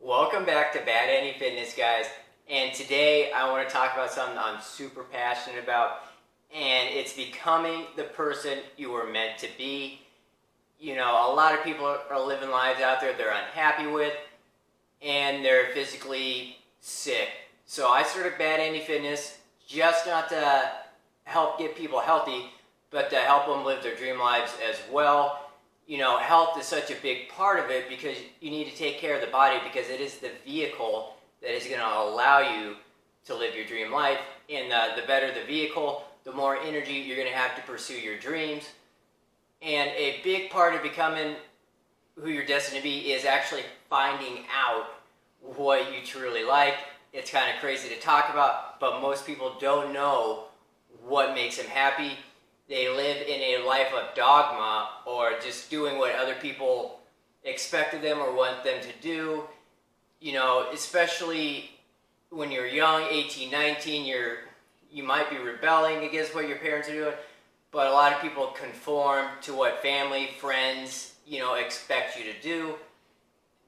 Welcome back to Bad Any Fitness, guys. And today I want to talk about something I'm super passionate about, and it's becoming the person you were meant to be. You know, a lot of people are living lives out there they're unhappy with, and they're physically sick. So I started Bad Any Fitness just not to help get people healthy, but to help them live their dream lives as well. You know, health is such a big part of it because you need to take care of the body because it is the vehicle that is going to allow you to live your dream life. And the better the vehicle, the more energy you're going to have to pursue your dreams. And a big part of becoming who you're destined to be is actually finding out what you truly like. It's kind of crazy to talk about, but most people don't know what makes them happy. They live in a life of dogma or just doing what other people expect of them or want them to do. You know, especially when you're young, 18, 19, you might be rebelling against what your parents are doing, but a lot of people conform to what family, friends, expect you to do.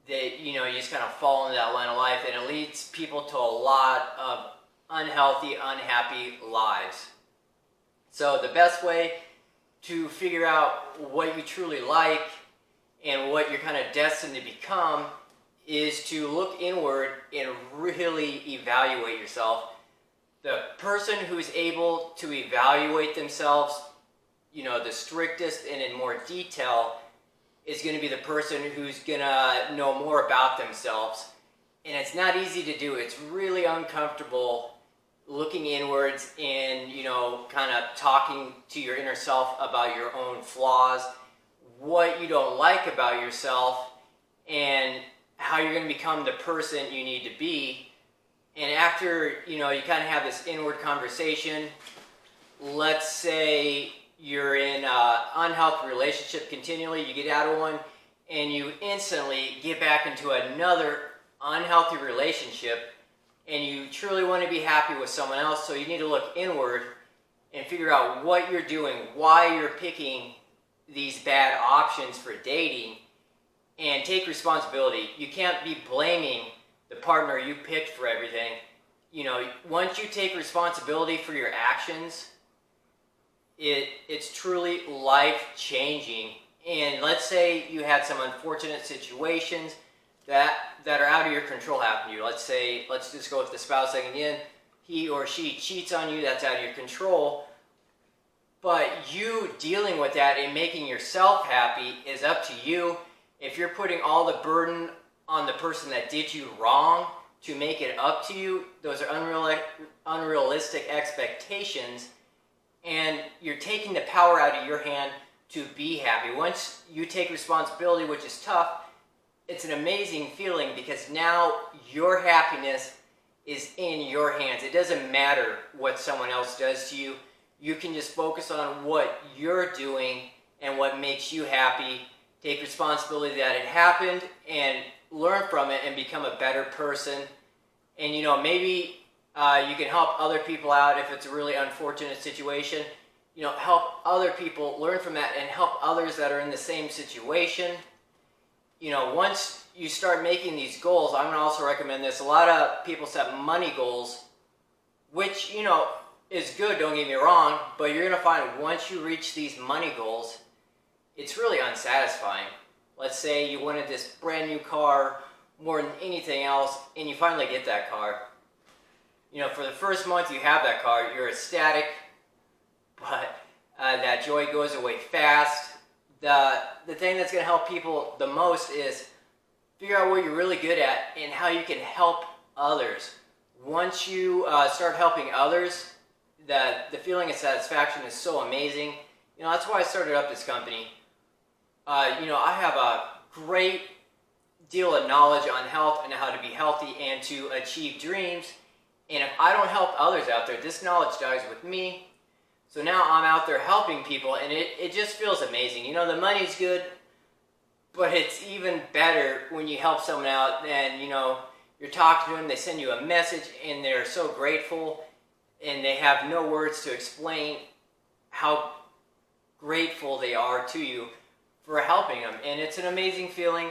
You just kind of fall into that line of life, and it leads people to a lot of unhealthy, unhappy lives. So the best way to figure out what you truly like and what you're kind of destined to become is to look inward and really evaluate yourself. The person who's able to evaluate themselves, the strictest and in more detail, is going to be the person who's going to know more about themselves. And it's not easy to do. It's really uncomfortable looking inwards and, kind of talking to your inner self about your own flaws, what you don't like about yourself, and how you're going to become the person you need to be. And after, you kind of have this inward conversation, let's say you're in an unhealthy relationship continually, you get out of one, and you instantly get back into another unhealthy relationship, and you truly want to be happy with someone else, so you need to look inward and figure out what you're doing, why you're picking these bad options for dating, and take responsibility. You can't be blaming the partner you picked for everything. Once you take responsibility for your actions, it's truly life-changing. And let's say you had some unfortunate situations that are out of your control happen to you. Let's just go with the spouse thing again. He or she cheats on you, that's out of your control. But you dealing with that and making yourself happy is up to you. If you're putting all the burden on the person that did you wrong to make it up to you, those are unrealistic expectations, and you're taking the power out of your hand to be happy. Once you take responsibility, which is tough, it's an amazing feeling because now your happiness is in your hands. It doesn't matter what someone else does to you. You can just focus on what you're doing and what makes you happy. Take responsibility that it happened and learn from it and become a better person. And maybe you can help other people out if it's a really unfortunate situation. Help other people learn from that and help others that are in the same situation. Once you start making these goals, I'm going to also recommend this. A lot of people set money goals, which, is good, don't get me wrong, but you're going to find once you reach these money goals, it's really unsatisfying. Let's say you wanted this brand new car more than anything else, and you finally get that car. For the first month you have that car, you're ecstatic, but that joy goes away fast. The thing that's going to help people the most is figure out what you're really good at and how you can help others. Once you start helping others, the feeling of satisfaction is so amazing. That's why I started up this company. I have a great deal of knowledge on health and how to be healthy and to achieve dreams. And if I don't help others out there, this knowledge dies with me. So now I'm out there helping people, and it just feels amazing. The money's good, but it's even better when you help someone out and, you're talking to them, they send you a message, and they're so grateful, and they have no words to explain how grateful they are to you for helping them. And it's an amazing feeling.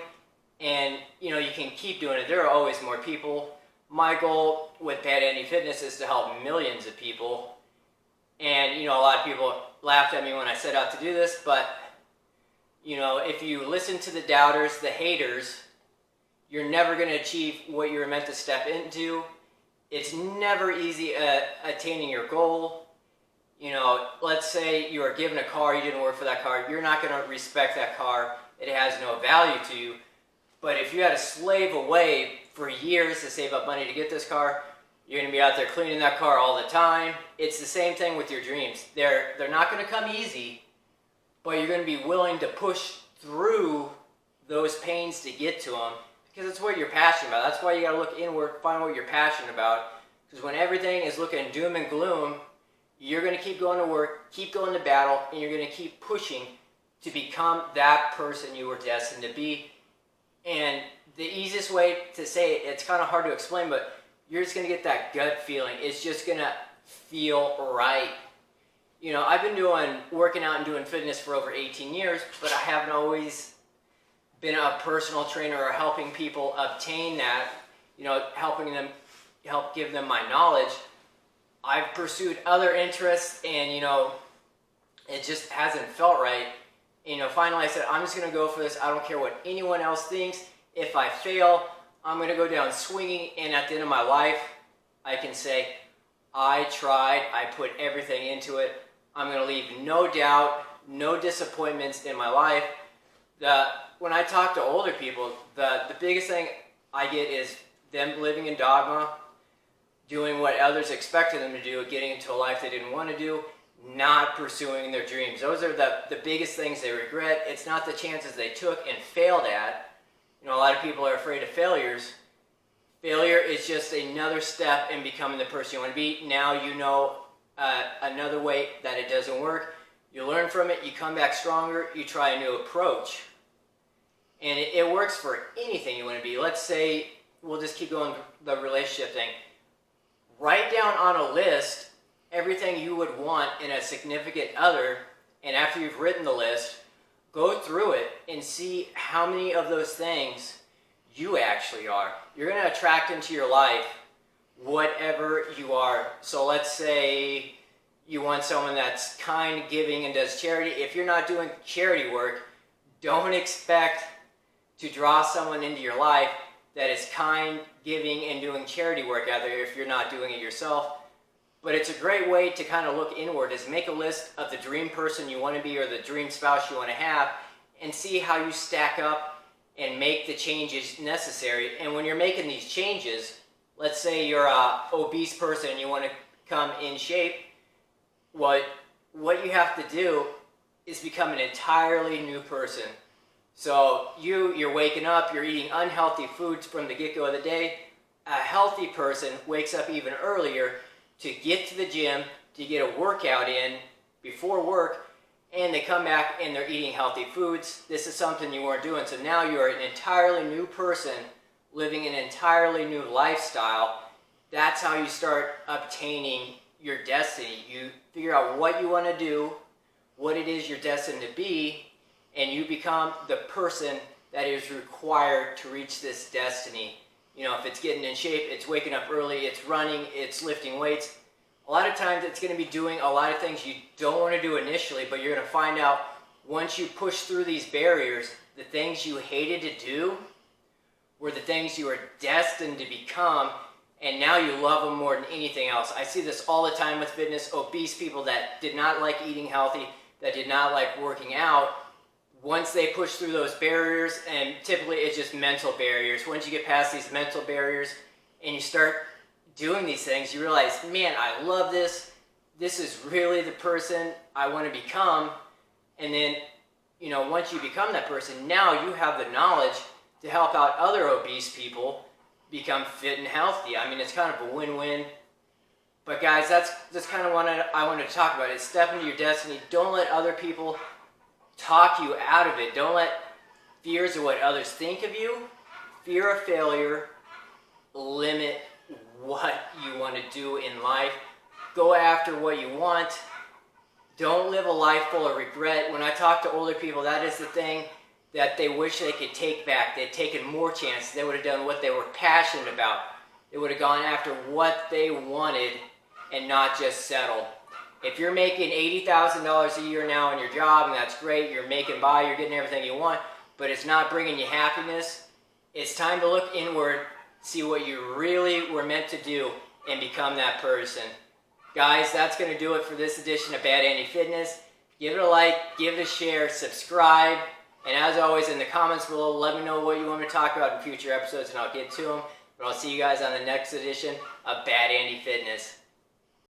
And you can keep doing it. There are always more people. My goal with Bad Ending Fitness is to help millions of people. And a lot of people laughed at me when I set out to do this, but if you listen to the doubters, the haters, you're never going to achieve what you're meant to step into. It's never easy attaining your goal. Let's say you are given a car, you didn't work for that car, you're not going to respect that car. It has no value to you. But if you had to slave away for years to save up money to get this car, you're going to be out there cleaning that car all the time. It's the same thing with your dreams. They're not going to come easy, but you're going to be willing to push through those pains to get to them because it's what you're passionate about. That's why you got to look inward, find what you're passionate about. Because when everything is looking doom and gloom, you're going to keep going to work, keep going to battle, and you're going to keep pushing to become that person you were destined to be. And the easiest way to say it, it's kind of hard to explain, but you're just going to get that gut feeling. It's just going to feel right. I've been working out and doing fitness for over 18 years, but I haven't always been a personal trainer or helping people obtain that, help give them my knowledge. I've pursued other interests and, it just hasn't felt right. Finally I said, I'm just going to go for this. I don't care what anyone else thinks. If I fail, I'm going to go down swinging, and at the end of my life, I can say, I tried, I put everything into it. I'm going to leave no doubt, no disappointments in my life. When I talk to older people, the biggest thing I get is them living in dogma, doing what others expected them to do, getting into a life they didn't want to do, not pursuing their dreams. Those are the biggest things they regret. It's not the chances they took and failed at. A lot of people are afraid of failures. Failure is just another step in becoming the person you want to be. Now another way that it doesn't work. You learn from it, you come back stronger, you try a new approach. And it works for anything you want to be. Let's say, we'll just keep going the relationship thing. Write down on a list everything you would want in a significant other, and after you've written the list, go through it and see how many of those things you actually are. You're going to attract into your life whatever you are. So let's say you want someone that's kind, giving, and does charity. If you're not doing charity work, don't expect to draw someone into your life that is kind, giving, and doing charity work out there if you're not doing it yourself. But it's a great way to kind of look inward, is make a list of the dream person you want to be or the dream spouse you want to have and see how you stack up and make the changes necessary. And when you're making these changes, let's say you're an obese person and you want to come in shape, what you have to do is become an entirely new person. So you're waking up, you're eating unhealthy foods from the get-go of the day. A healthy person wakes up even earlier to get to the gym, to get a workout in before work, and they come back and they're eating healthy foods. This is something you weren't doing. So now you're an entirely new person living an entirely new lifestyle. That's how you start obtaining your destiny. You figure out what you want to do, what it is you're destined to be, and you become the person that is required to reach this destiny. If it's getting in shape, it's waking up early, it's running, it's lifting weights. A lot of times it's going to be doing a lot of things you don't want to do initially, but you're going to find out once you push through these barriers, the things you hated to do were the things you were destined to become, and now you love them more than anything else. I see this all the time with fitness. Obese people that did not like eating healthy, that did not like working out, once they push through those barriers, and typically it's just mental barriers, once you get past these mental barriers and you start doing these things, you realize, man, I love this. This is really the person I want to become. And then, once you become that person, now you have the knowledge to help out other obese people become fit and healthy. I mean, it's kind of a win-win. But guys, that's kind of what I wanted to talk about, is step into your destiny. Don't let other people talk you out of it. Don't let fears of what others think of you, fear of failure, limit what you want to do in life. Go after what you want. Don't live a life full of regret. When I talk to older people, that is the thing that they wish they could take back. They'd taken more chances. They would have done what they were passionate about. They would have gone after what they wanted and not just settled. If you're making $80,000 a year now in your job, and that's great, you're making by, you're getting everything you want, but it's not bringing you happiness, it's time to look inward, see what you really were meant to do, and become that person. Guys, that's going to do it for this edition of Bad Andy Fitness. Give it a like, give it a share, subscribe, and as always, in the comments below, let me know what you want me to talk about in future episodes, and I'll get to them. But I'll see you guys on the next edition of Bad Andy Fitness.